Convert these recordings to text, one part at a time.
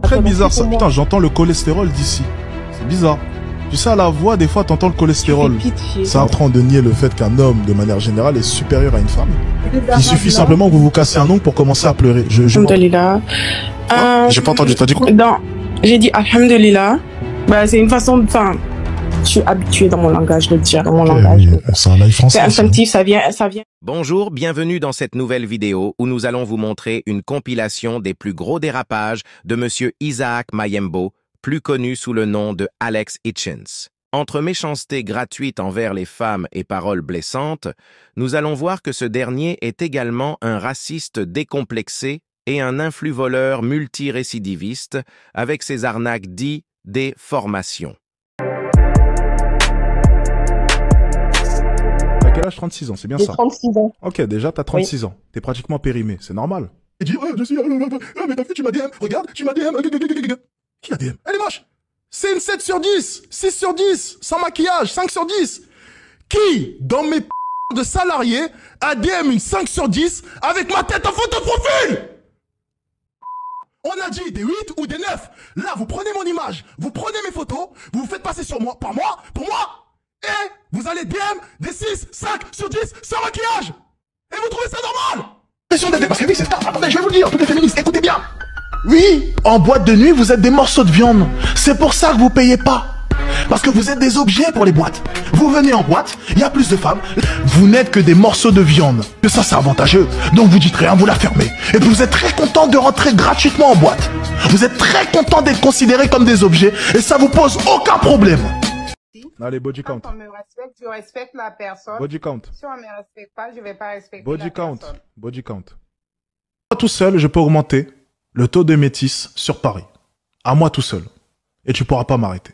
Très bizarre ça. Putain, j'entends le cholestérol d'ici. C'est bizarre. Tu sais, à la voix, des fois, t'entends le cholestérol. C'est en train de nier le fait qu'un homme, de manière générale, est supérieur à une femme. Il suffit simplement que vous vous cassez un ongle pour commencer à pleurer. Alhamdulillah. J'ai pas entendu, t'as dit quoi? Non, j'ai dit Alhamdulillah. Bah, c'est une façon de... Enfin, je suis habituée dans mon langage de le dire, dans mon langage. C'est un live français. C'est instinctif, ça vient... Bonjour, bienvenue dans cette nouvelle vidéo où nous allons vous montrer une compilation des plus gros dérapages de Monsieur Isaac Mayembo, plus connu sous le nom de Alex Hitchens. Entre méchanceté gratuite envers les femmes et paroles blessantes, nous allons voir que ce dernier est également un raciste décomplexé et un influx-voleur multirécidiviste avec ses arnaques dites des formations. T'as quel âge? 36 ans, c'est bien ça? 36 ans. Ok, déjà, t'as 36 ans. T'es pratiquement périmé, c'est normal. Il dit, ouais, je suis... mais t'as vu, tu m'as DM, regarde, tu m'as DM... Qui a DM? Elle est moche. C'est une 7 sur 10, 6 sur 10, sans maquillage, 5 sur 10. Qui, dans mes de salariés, a DM une 5 sur 10 avec ma tête en photo de profil? On a dit des 8 ou des 9. Là, vous prenez mon image, vous prenez mes photos, vous vous faites passer sur moi, pour moi, et vous allez DM des 6, 5 sur 10 sans maquillage. Et vous trouvez ça normal? Question d'être parce que oui, c'est ça. Attendez, je vais vous le dire, toutes les féministes, écoutez bien. Oui, en boîte de nuit, vous êtes des morceaux de viande. C'est pour ça que vous payez pas. Parce que vous êtes des objets pour les boîtes. Vous venez en boîte, il y a plus de femmes. Vous n'êtes que des morceaux de viande. Que ça, c'est avantageux. Donc vous dites rien, vous la fermez. Et puis vous êtes très content de rentrer gratuitement en boîte. Vous êtes très content d'être considérés comme des objets. Et ça vous pose aucun problème. Allez, body count. Quand on me respecte, je respecte la personne. Body count. Si on ne me respecte pas, je ne vais pas respecter Body la count. personne. Body count. Moi tout seul, je peux augmenter le taux de métis sur Paris. À moi tout seul. Et tu pourras pas m'arrêter.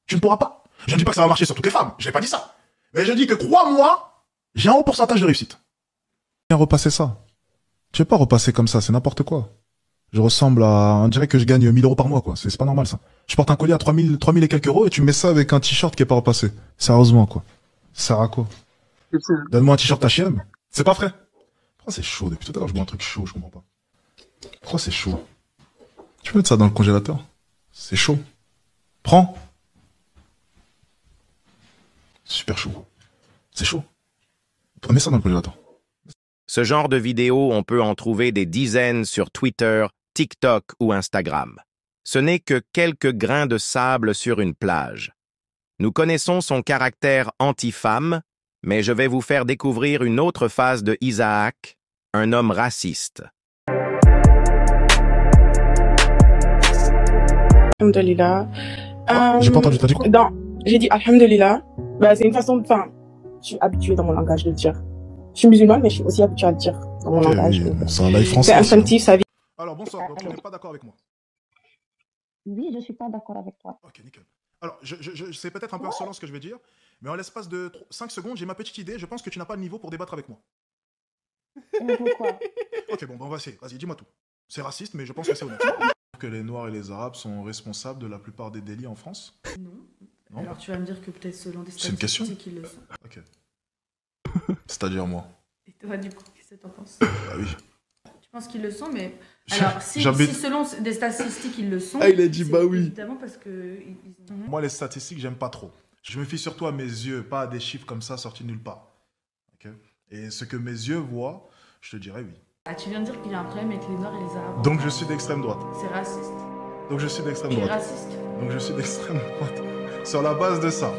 Tu ne pourras pas. Je ne dis pas que ça va marcher sur toutes les femmes. Je n'ai pas dit ça. Mais je dis que, crois-moi, j'ai un haut pourcentage de réussite. Viens repasser ça. Tu veux pas repasser comme ça, c'est n'importe quoi. Je ressemble à... On dirait que je gagne 1000 € par mois, quoi. C'est pas normal, ça. Je porte un collier à 3000 et quelques euros et tu mets ça avec un t-shirt qui est pas repassé. Sérieusement, quoi. Ça sert à quoi? Donne-moi un t-shirt H&M. C'est pas frais. Pourquoi c'est chaud? Depuis tout à l'heure, je bois un truc chaud, je comprends pas. Pourquoi c'est chaud? Tu peux mettre ça dans le congélateur? C'est chaud. Prends. Super chaud. C'est chaud. Mets ça dans le congélateur. Ce genre de vidéos, on peut en trouver des dizaines sur Twitter, TikTok ou Instagram. Ce n'est que quelques grains de sable sur une plage. Nous connaissons son caractère anti-femme, mais je vais vous faire découvrir une autre phase de Isaac, un homme raciste. Alhamdulillah. J'ai pas entendu, t'as dit quoi? Non, j'ai dit Alhamdulillah. Bah, c'est une façon de... Enfin, je suis habituée dans mon langage de le dire. Je suis musulmane, mais je suis aussi habituée à le dire dans mon langage. C'est un live français. C'est instinctif, ça vient... Alors, bonsoir. Donc, tu n'es pas d'accord avec moi? Oui, je suis pas d'accord avec toi. Ok, nickel. Alors, c'est peut-être un peu insolent ce que je vais dire, mais en l'espace de 5 secondes, j'ai ma petite idée. Je pense que tu n'as pas le niveau pour débattre avec moi. Pourquoi? Ok, bon, on va essayer. Vas-y, dis-moi tout. C'est raciste, mais je pense que c'est honnête. Que les Noirs et les Arabes sont responsables de la plupart des délits en France? Non. Non. Alors tu vas me dire que peut-être selon des C'est une question? statistiques, ils le sont. Ok. C'est-à-dire moi? Et toi, du coup, qu'est-ce que t'en penses? Bah oui. Tu penses qu'ils le sont, mais... Alors, si selon des statistiques, ils le sont... Ah, il a dit bah oui. Évidemment parce que... Moi, les statistiques, j'aime pas trop. Je me fie surtout à mes yeux, pas à des chiffres comme ça sortis nulle part. Ok. Et ce que mes yeux voient, je te dirais oui. Ah, tu viens de dire qu'il y a un problème avec les Noirs et les Arabes. Donc je suis d'extrême droite. C'est raciste. Donc je suis d'extrême Il est droite. raciste. Donc je suis d'extrême droite. Sur la base de ça.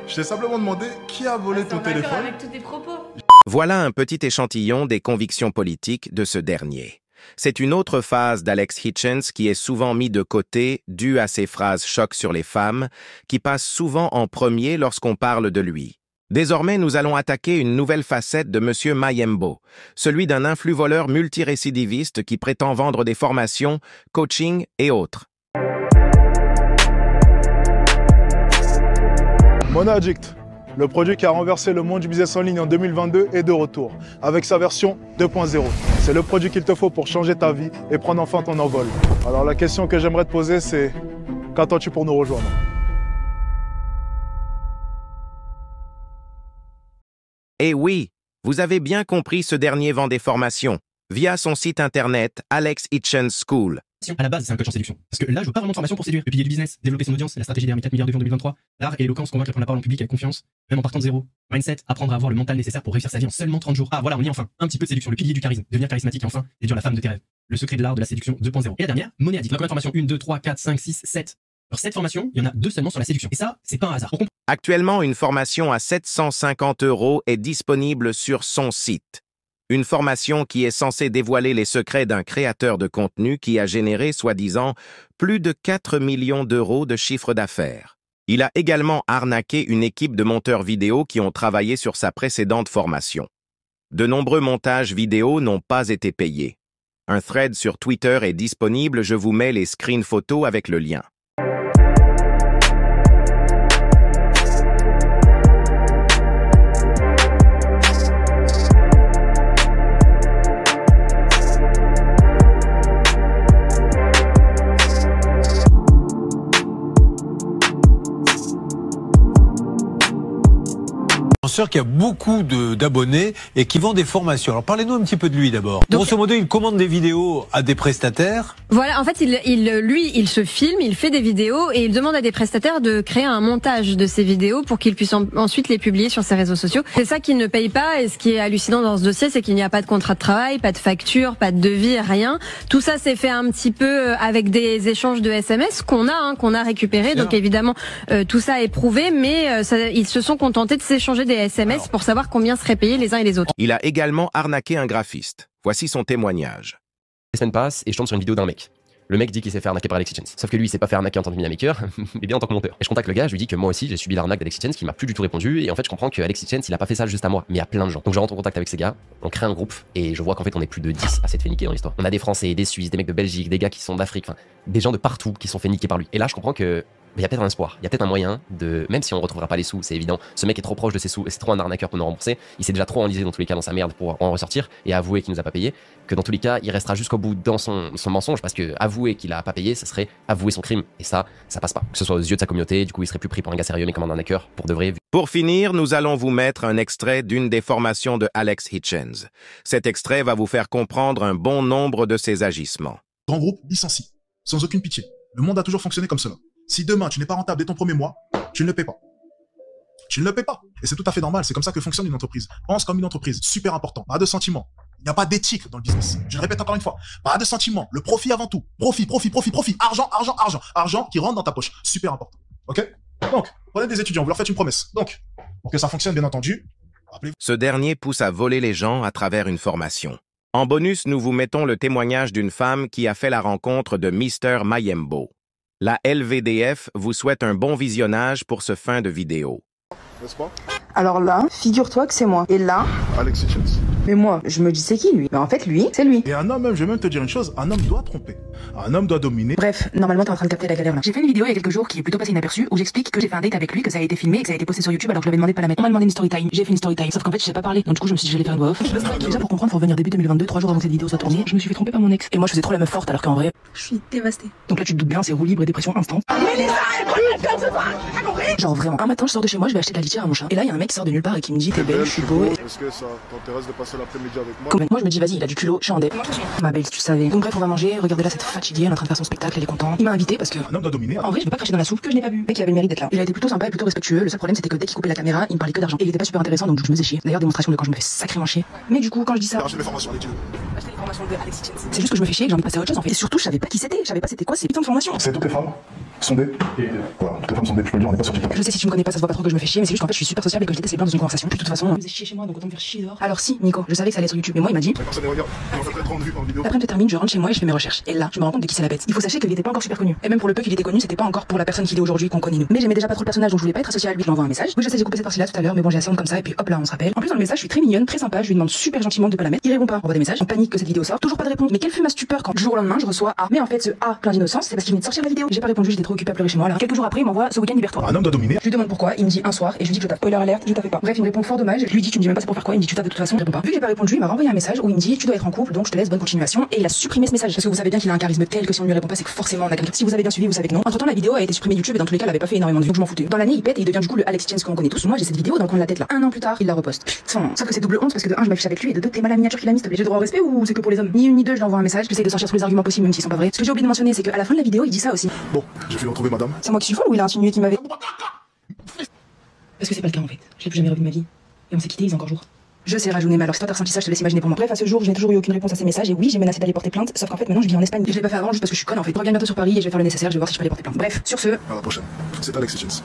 Je t'ai simplement demandé qui a volé ton téléphone. Avec tous tes propos. Voilà un petit échantillon des convictions politiques de ce dernier. C'est une autre phase d'Alex Hitchens qui est souvent mis de côté due à ses phrases choc sur les femmes, qui passent souvent en premier lorsqu'on parle de lui. Désormais, nous allons attaquer une nouvelle facette de Monsieur Mayembo, celui d'un influx-voleur multirécidiviste qui prétend vendre des formations, coaching et autres. Money Addict, le produit qui a renversé le monde du business en ligne en 2022 est de retour, avec sa version 2.0. C'est le produit qu'il te faut pour changer ta vie et prendre enfin ton envol. Alors la question que j'aimerais te poser, c'est qu'attends-tu pour nous rejoindre? Et oui, vous avez bien compris, ce dernier vend des formations via son site internet Alex Hitchens School. À la base, c'est un coach en séduction. Parce que là, je veux pas vraiment de formation pour séduire. Le pilier du business, développer son audience, la stratégie derrière 4 milliards de vues en 2023, l'art et l'éloquence, convaincre et prendre la parole en public avec confiance, même en partant de zéro. Mindset, apprendre à avoir le mental nécessaire pour réussir sa vie en seulement 30 jours. Ah voilà, on y est enfin. Un petit peu de séduction, le pilier du charisme, devenir charismatique et enfin, séduire la femme de tes rêves. Le secret de l'art de la séduction 2.0. Et la dernière, monnaie addict. On a combien de formations 1, 2, 3, 4, 5, 6, 7. Alors cette formation, il y en a 2 seulement sur la séduction. Et ça, c'est pas un hasard. Actuellement, une formation à 750 € est disponible sur son site. Une formation qui est censée dévoiler les secrets d'un créateur de contenu qui a généré, soi-disant, plus de 4 millions d'euros de chiffre d'affaires. Il a également arnaqué une équipe de monteurs vidéo qui ont travaillé sur sa précédente formation. De nombreux montages vidéo n'ont pas été payés. Un thread sur Twitter est disponible, je vous mets les screen photos avec le lien. Qui a beaucoup d'abonnés et qui vend des formations. Alors parlez-nous un petit peu de lui d'abord. Grosso modo, il commande des vidéos à des prestataires. Voilà, en fait, il se filme, il fait des vidéos et il demande à des prestataires de créer un montage de ces vidéos pour qu'il puisse ensuite les publier sur ses réseaux sociaux. C'est ça qu'il ne paye pas et ce qui est hallucinant dans ce dossier, c'est qu'il n'y a pas de contrat de travail, pas de facture, pas de devis, rien. Tout ça s'est fait un petit peu avec des échanges de SMS qu'on a récupérés. Donc évidemment, tout ça est prouvé, mais ils se sont contentés de s'échanger des SMS pour savoir combien seraient payés les uns et les autres. Il a également arnaqué un graphiste. Voici son témoignage. Les semaines passent et je tombe sur une vidéo d'un mec. Le mec dit qu'il s'est fait arnaquer par Alex Hitchens. Sauf que lui, il s'est pas fait arnaquer en tant que media maker, mais bien en tant que monteur. Et je contacte le gars, je lui dis que moi aussi, j'ai subi l'arnaque d'Alex Hitchens, qui m'a plus du tout répondu. Et en fait, je comprends que Alex Hitchens, il a pas fait ça juste à moi, mais à plein de gens. Donc je rentre en contact avec ces gars, on crée un groupe, et je vois qu'en fait, on est plus de 10 à s'être fait niquer dans l'histoire. On a des Français, des Suisses, des mecs de Belgique, des gars qui sont d'Afrique, enfin, des gens de partout qui sont fait niquer par lui. Et là, je comprends que il y a peut-être un espoir, il y a peut-être un moyen de, même si on retrouvera pas les sous, c'est évident, ce mec est trop proche de ses sous et c'est trop un arnaqueur pour nous rembourser, il s'est déjà trop enlisé dans tous les cas dans sa merde pour en ressortir et avouer qu'il nous a pas payé, que dans tous les cas il restera jusqu'au bout dans son mensonge parce que avouer qu'il a pas payé, ça serait avouer son crime et ça passe pas. Que ce soit aux yeux de sa communauté, du coup il serait plus pris pour un gars sérieux mais comme un arnaqueur pour de vrai. Pour finir, nous allons vous mettre un extrait d'une des formations de Alex Hitchens. Cet extrait va vous faire comprendre un bon nombre de ses agissements. Grand groupe licencie, sans aucune pitié. Le monde a toujours fonctionné comme cela. Si demain, tu n'es pas rentable dès ton premier mois, tu ne le paies pas. Tu ne le paies pas. Et c'est tout à fait normal. C'est comme ça que fonctionne une entreprise. Pense comme une entreprise. Super important. Pas de sentiments. Il n'y a pas d'éthique dans le business. Je le répète encore une fois. Pas de sentiments. Le profit avant tout. Profit. Argent. Argent qui rentre dans ta poche. Super important. Ok? Donc, prenez des étudiants. Vous leur faites une promesse. Donc, pour que ça fonctionne, bien entendu, rappelez-vous. Ce dernier pousse à voler les gens à travers une formation. En bonus, nous vous mettons le témoignage d'une femme qui a fait la rencontre de Mr. Mayembo. La LVDF vous souhaite un bon visionnage pour ce fin de vidéo. N'est-ce pas? Alors là, figure-toi que c'est moi. Et là... Alex Hitchens. Mais moi, je me dis c'est qui lui? Mais en fait lui, c'est lui. Et un homme même, je vais même te dire une chose, un homme doit tromper. Un homme doit dominer. Bref, normalement t'es en train de capter la galère là. J'ai fait une vidéo il y a quelques jours qui est plutôt passée inaperçue où j'explique que j'ai fait un date avec lui, que ça a été filmé et que ça a été posté sur YouTube alors que je lui avais demandé de pas la mettre. On m'a demandé une story time, j'ai fait une story time. Sauf qu'en fait je sais pas parler. Donc du coup je me suis dit j'allais faire une voix off. Déjà pour comprendre, faut revenir début 2022, 3 jours avant que cette vidéo soit tournée. Je me suis fait tromper par mon ex. Et moi je faisais trop la meuf forte alors qu'en vrai, je suis dévastée. Donc là tu te doutes bien, c'est roue libre et dépression instant. Genre vraiment, un matin je sors de chez moi, je vais acheter de la litière à mon chat. Et là il y a un mec qui sort de nulle part et qui me dit t'es belle, je suis beau. Est-ce que ça t'intéresse de passer l'après-midi avec moi? Moi je me dis vas-y, il a du culot, je suis en dé. Ma belle, si tu savais. Donc bref, on va manger, regardez là cette fatiguée, elle est en train de faire son spectacle, elle est contente. Il m'a invité parce que un homme doit dominer. En vrai, je vais pas cracher dans la soupe que je n'ai pas bu. Le mec qui avait le mérite d'être là. Il a été plutôt sympa et plutôt respectueux. Le seul problème c'était que dès qu'il coupait la caméra, il me parlait que d'argent. Et il était pas super intéressant donc je me faisais chier. D'ailleurs, démonstration de quand je me fais sacrément chier. Mais du coup, quand je dis ça, j'ai les formations avec c'est juste que je me fais chier, j'ai envie de passer à autre chose en fait. Et surtout, je savais pas qui c'était, je savais pas c'était quoi ces putains de formations. C'est toutes les femmes sont des. Voilà, toutes les femmes sont des, je peux le dire, on n'est pas sur TikTok. Je sais si tu me connais pas, ça se voit pas trop que je me fais chier, mais c'est juste qu'en fait je suis super sociable et que je déteste les blancs dans une conversation. Puis de toute façon, je me faisais chier chez moi donc autant me faire chier dehors. Alors si, Nico, je savais que ça allait sur YouTube, mais moi il m'a dit. Après je termine, je rentre chez moi et je fais mes recherches. Et là, je me rends compte de qui c'est la bête. Il faut sachez qu'il était pas encore super connu. Et même pour le peu qu'il était connu, c'était pas encore pour la personne qu'il est aujourd'hui qu'on connaît nous. Mais j'aimais déjà pas trop le personnage donc je voulais pas être associé à lui, je lui envoie un message. Oui, je sais, j'ai coupé cette partie là tout à l'heure, mais bon, j'ai assez honte comme ça et puis hop là, on se rappelle. En plus dans le message, je suis très mignonne, très sympa, je lui demande super gentiment de pas la mettre. Il répond pas, on envoie des messages, en panique que cette vidéo sort, toujours pas de réponse. Mais quelle fut ma stupeur quand du jour au lendemain je reçois A. Mais en fait ce A plein d'innocence, c'est parce qu'il venait de sortir la vidéo. J'ai pas répondu, j'étais trop occupé à pleurer chez moi là. Quelques jours après, il m'envoie ce week-end libère-toi. Un homme doit dominer. Je lui demande pourquoi, il me dit un soir et je lui dis que je tape. Spoiler alerte, je tape pas. Bref, il me répond fort dommage. Je lui dis tu me dis même pas c'est pour faire quoi, il me dit tu tapes de toute façon, je réponds pas. Vu que j'ai pas répondu, il m'a renvoyé un message où il me dit tu dois être en couple donc je te laisse bonne continuation et il a supprimé ce message parce que vous savez bien qu'il a un charisme tel que si on lui répond pas c'est que forcément on a quelqu'un. Si vous avez bien suivi, vous savez que non. Entre temps la vidéo a été supprimée de YouTube et dans tous les cas elle avait pas fait énormément de vues donc je m'en foutais. Dans l'année il pète et il devient du coup le Alex Hitchens qu'on connaît tous. Moi j'ai cette vidéo dans le coin de la tête là. Un an plus tard, il la reposte. Putain, sauf que c'est double honte parce que de un je m'affiche avec lui et de deux t'es mal la miniature qu'il a mis. J'ai droit au respect ou c'est que pour les hommes? Ni une ni deux, je lui envoie un message, j'essaie de sortir tous les arguments possibles même s'ils sont pas vrais. Ce que j'ai oublié de mentionner c'est qu'à la fin de la vidéo il dit ça aussi. Bon, j'ai fait retrouver madame. C'est moi qui suis folle ou il a insinué qu'il m'avait. Parce que c'est pas le cas en fait. Je l'ai plus jamais revu de ma vie. Et on s'est quitté, il faisait encore jour. Je sais rajouter, mais alors si toi t'as ressenti ça, je te laisse imaginer pour moi. Bref, à ce jour, je n'ai toujours eu aucune réponse à ces messages et oui, j'ai menacé d'aller porter plainte, sauf qu'en fait maintenant je vis en Espagne et je l'ai pas fait avant juste parce que je suis conne en fait. Je reviens bientôt sur Paris et je vais faire le nécessaire, je vais voir si je peux aller porter plainte. Bref, sur ce. À la prochaine. C'est Alex Hitchens.